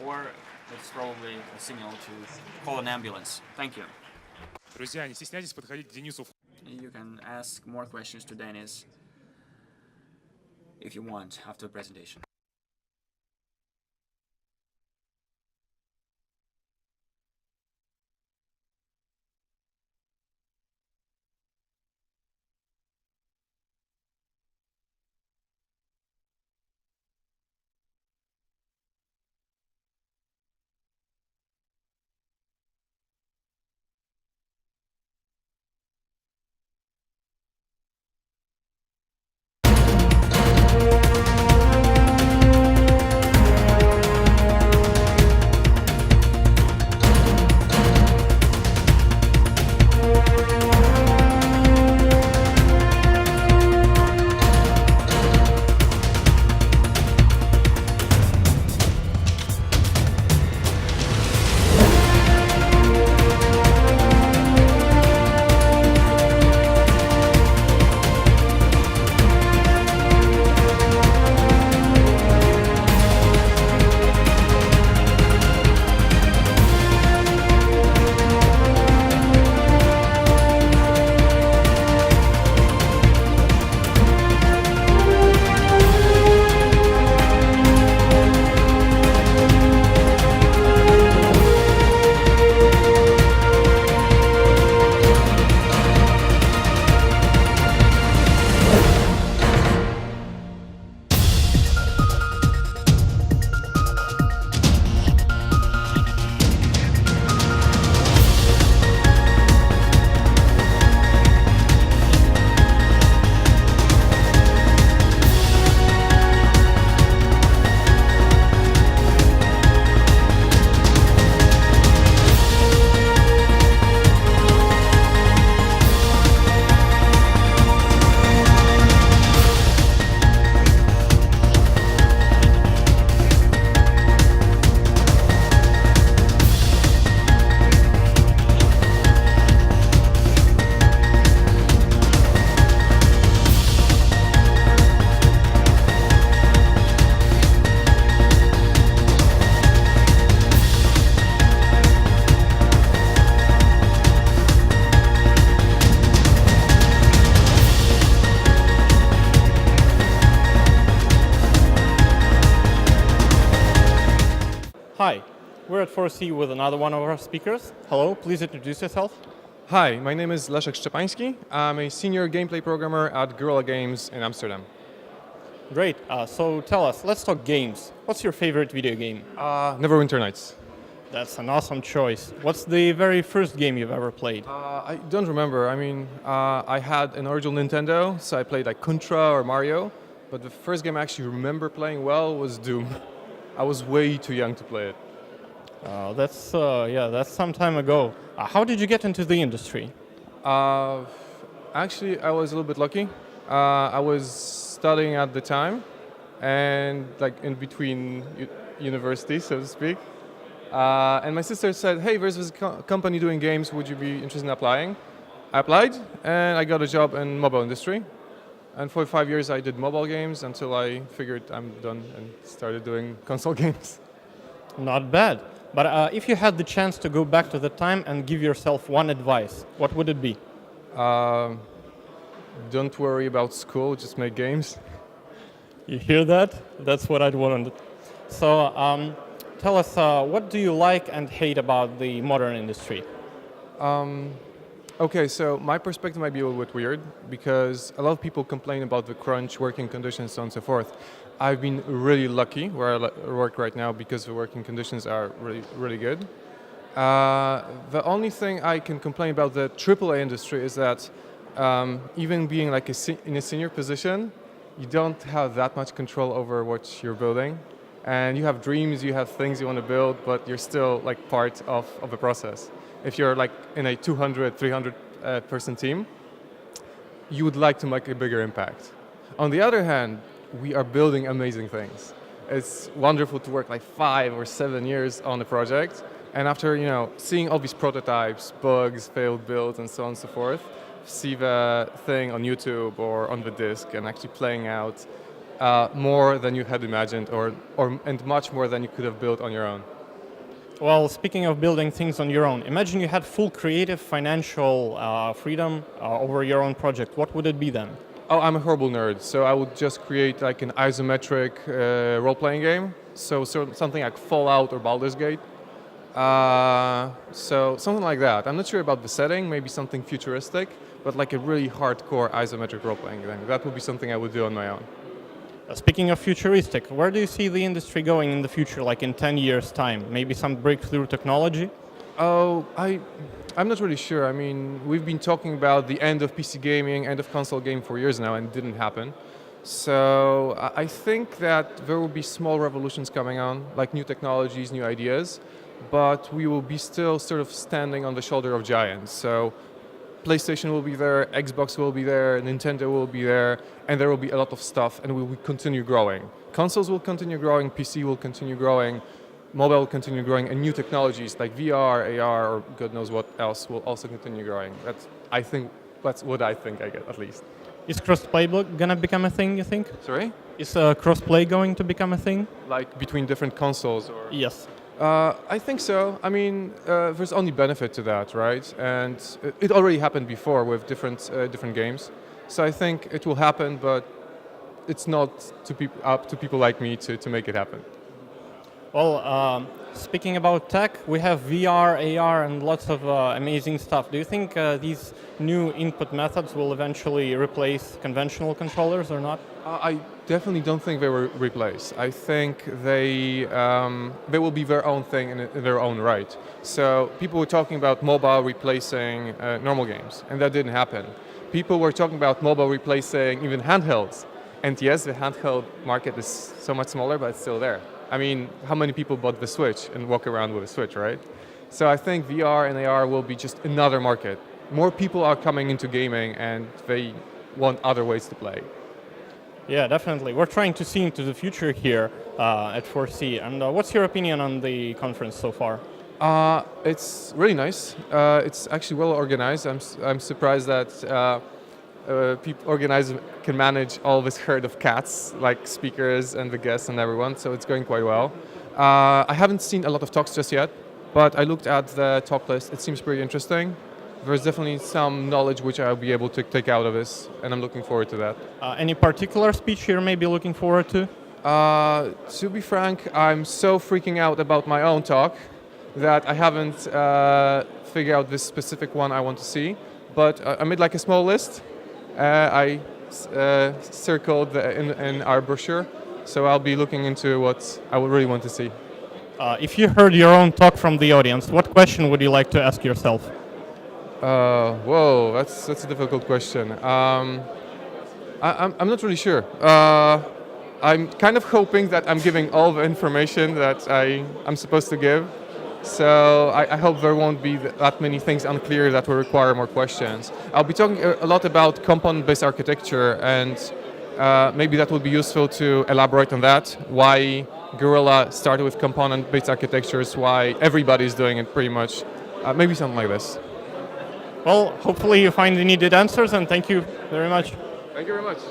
Or it's probably a signal to call an ambulance. Thank you. Друзья, не стесняйтесь подходить к Денису. You can ask more questions to Denis if you want after the presentation. Hi, we're at 4C with another one of our speakers. Hello, please introduce yourself. Hi, my name is Leszek Szczepański. I'm a senior gameplay programmer at Guerrilla Games in Amsterdam. Great, so tell us, let's talk games. What's your favorite video game? Neverwinter Nights. That's an awesome choice. What's the very first game you've ever played? I don't remember. I mean, I had an original Nintendo, so I played like Contra or Mario. But the first game I actually remember playing well was Doom. I was way too young to play it. That's some time ago. How did you get into the industry? Actually, I was a little bit lucky. I was studying at the time, and like in between universities, so to speak. And my sister said, "Hey, there's this company doing games. Would you be interested in applying?" I applied, and I got a job in mobile industry. And for 5 years I did mobile games until I figured I'm done and started doing console games. Not bad. But if you had the chance to go back to the time and give yourself one advice, what would it be? Don't worry about school, just make games. You hear that? That's what I'd wanted. So tell us, what do you like and hate about the modern industry? Okay, so my perspective might be a little bit weird because a lot of people complain about the crunch, working conditions, so on and so forth. I've been really lucky where I work right now because the working conditions are really, really good. The only thing I can complain about the AAA industry is that even being like in a senior position, you don't have that much control over what you're building. And you have dreams, you have things you want to build, but you're still like part of the process. If you're like in a 200, 300 person team, you would like to make a bigger impact. On the other hand, we are building amazing things. It's wonderful to work like 5 or 7 years on a project, and after seeing all these prototypes, bugs, failed builds, and so on and so forth, see the thing on YouTube or on the disk and actually playing out more than you had imagined, and much more than you could have built on your own. Well, speaking of building things on your own, imagine you had full creative financial freedom over your own project. What would it be then? Oh, I'm a horrible nerd, so I would just create like an isometric role-playing game. So something like Fallout or Baldur's Gate. So something like that. I'm not sure about the setting, maybe something futuristic, but like a really hardcore isometric role-playing game. That would be something I would do on my own. Speaking of futuristic, where do you see the industry going in the future, like in 10 years' time? Maybe some breakthrough technology? Oh, I'm not really sure. I mean, we've been talking about the end of PC gaming, end of console gaming for years now, and it didn't happen. So I think that there will be small revolutions coming on, like new technologies, new ideas, but we will be still sort of standing on the shoulder of giants. So PlayStation will be there, Xbox will be there, Nintendo will be there, and there will be a lot of stuff, and we will continue growing. Consoles will continue growing, PC will continue growing, mobile will continue growing, and new technologies like VR, AR, or God knows what else will also continue growing. That's what I think, at least. Is crossplay gonna become a thing, you think? Sorry? Is crossplay going to become a thing? Like between different consoles? Or Yes. I think so. I mean, there's only benefit to that, right? And it already happened before with different games. So I think it will happen, but it's not up to people like me to make it happen. Well, speaking about tech, we have VR, AR, and lots of amazing stuff. Do you think these new input methods will eventually replace conventional controllers or not? I definitely don't think they will replace. I think they will be their own thing in their own right. So people were talking about mobile replacing normal games, and that didn't happen. People were talking about mobile replacing even handhelds. And yes, the handheld market is so much smaller, but it's still there. I mean, how many people bought the Switch and walk around with a Switch, right? So I think VR and AR will be just another market. More people are coming into gaming and they want other ways to play. Yeah, definitely. We're trying to see into the future here at 4C. And what's your opinion on the conference so far? It's really nice. It's actually well organized. I'm surprised that organizers can manage all this herd of cats, like speakers and the guests and everyone, so it's going quite well. I haven't seen a lot of talks just yet, but I looked at the talk list. It seems pretty interesting. There's definitely some knowledge which I'll be able to take out of this, and I'm looking forward to that. Any particular speech you're maybe looking forward to? To be frank, I'm so freaking out about my own talk that I haven't figured out this specific one I want to see, but I made like a small list. I circled in our brochure, so I'll be looking into what I would really want to see. If you heard your own talk from the audience, what question would you like to ask yourself? Whoa, that's a difficult question. I'm not really sure. I'm kind of hoping that I'm giving all the information that I'm supposed to give. So I hope there won't be that many things unclear that will require more questions. I'll be talking a lot about component-based architecture, and maybe that would be useful to elaborate on that. Why Gorilla started with component-based architectures, why everybody's doing it pretty much. Maybe something like this. Well, hopefully you find the needed answers, and thank you very much. Thank Thank you very much.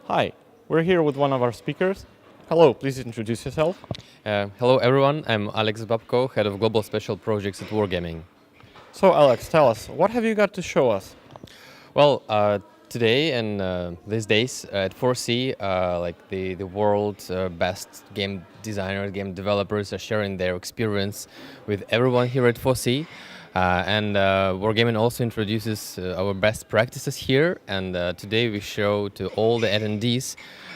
Hi, we're here with one of our speakers. Hello, please introduce yourself. Hello everyone, I'm Alex Babko, Head of Global Special Projects at Wargaming. So Alex, tell us, what have you got to show us? Well, today and these days at 4C, like the world's best game designers, game developers are sharing their experience with everyone here at 4C. And Wargaming also introduces our best practices here, and today we show to all the attendees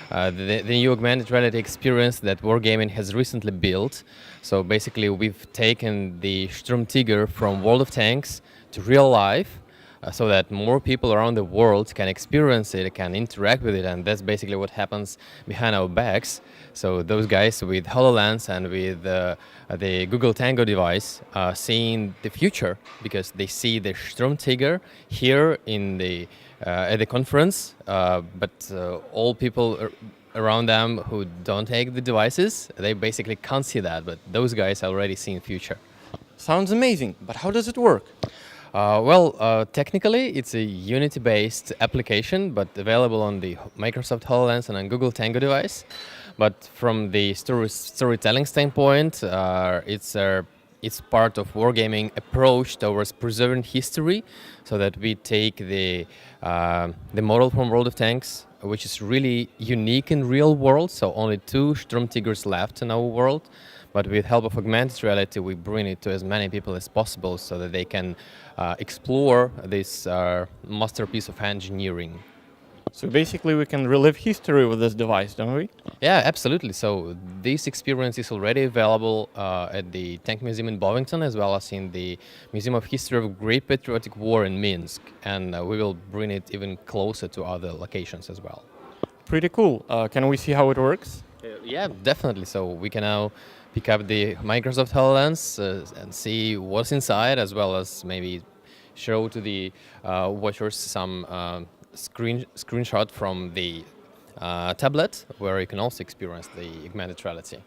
the new augmented reality experience that Wargaming has recently built. So basically we've taken the Sturmtiger from World of Tanks to real life, so that more people around the world can experience it, can interact with it, and that's basically what happens behind our backs. So those guys with HoloLens and with the Google Tango device seeing the future, because they see the Sturmtiger here in the at the conference, but all people around them who don't take the devices, they basically can't see that, but those guys already see the future. Sounds amazing, but how does it work? Technically it's a Unity-based application, but available on the Microsoft HoloLens and on Google Tango device. But from the storytelling standpoint, it's part of Wargaming approach towards preserving history, so that we take the model from World of Tanks, which is really unique in real world, so only 2 Sturmtigers left in our world. But with help of augmented reality, we bring it to as many people as possible so that they can explore this masterpiece of engineering. So basically we can relive history with this device, don't we? Yeah, absolutely. So this experience is already available at the Tank Museum in Bovington, as well as in the Museum of History of Great Patriotic War in Minsk. And we will bring it even closer to other locations as well. Pretty cool. Can we see how it works? Yeah, definitely. So we can now pick up the Microsoft HoloLens and see what's inside, as well as maybe show to the watchers some screenshot from the tablet, where you can also experience the augmented reality.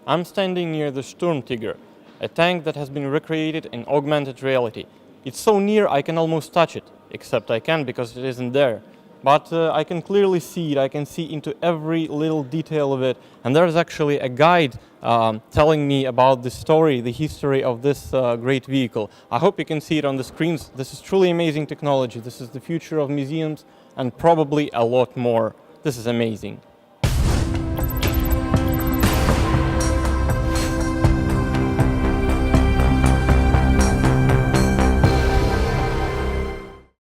I'm standing near the Sturmtiger, a tank that has been recreated in augmented reality. It's so near I can almost touch it, except I can't because it isn't there. But I can clearly see it, I can see into every little detail of it, and there's actually a guide telling me about the story, the history of this great vehicle. I hope you can see it on the screens. This is truly amazing technology. This is the future of museums and probably a lot more. This is amazing.